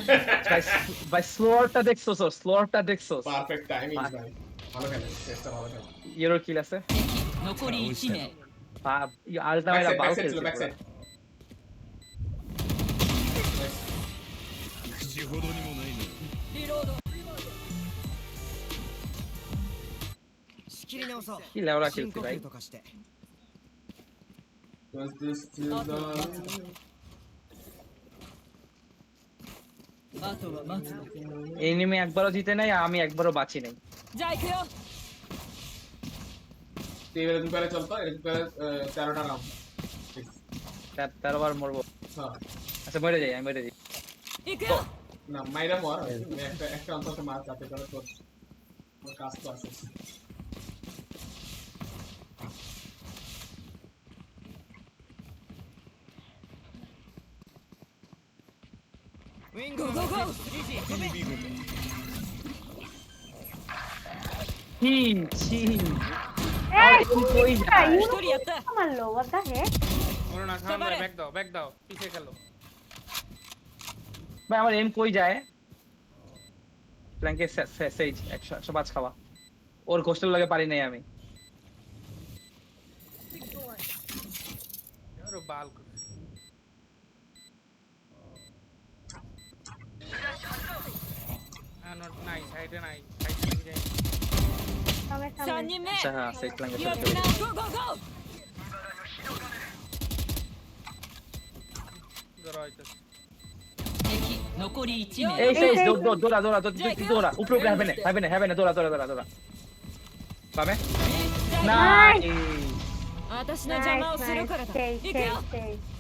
ভাই ভাই স্লোয়ারটা দেখছো, স্লোয়ারটা দেখছো। পারফেক্ট টাইমিং ভাই, ভালো খেলে, চেষ্টা ভালো খেলে। ইয়েরো কিল আছে। 残り1名 আলটা ব্যাক মেরা সাইড, বাল ব্যাক সাইড ছিল, খেলছে ব্যাক পুরা। সাইড। 口ほどにもないな。リロード 仕切り直そう কি লেওরা 深 খেলছি 呼 ভাই। 吸とかして Was this to the あとは待つだ enemy একবারও জিতে নাই, আমি একবারও বাঁচি নাই। じゃあ行くよ তুই এরকম করে চলতো, এরকম করে 13টা রাউন্ড। 13 বার মরবো। হ্যাঁ আচ্ছা মরে যাই, আমি মরে যাই। 行くよ না, মাইরা মর, একটা একটা অন্তত মার, যাতে করে তোর কাজ তো আছে। ウィンゴーゴーゴー কি ছি। এই কই যায়? 一人やった মারলো what the heck বলো না থাম ভাই, ব্যাক দাও পিছে খেলো। ভাই আমার এম কই যায়? ফ্ল্যাঙ্কে সেজ 105 খাওয়া। ওর গোস্টেল লাগে পারি নাই আমি। আরে বাল করে। নট নাই, সাইডে নাই, সাইডে নাই যাই। সামনে3 সামনে人目 আচ্ছা হ্যাঁ, সেজ ফ্ল্যাঙ্কে 弱 সেজ くなゴーゴーゴー ধরো হয়তো 敵残り1名 এই সেজ এই, দৌড়া উপরে হেভেনে দৌড়া পাবে না। Nice! 私の邪魔をするからだ Nice, 行くよ nice.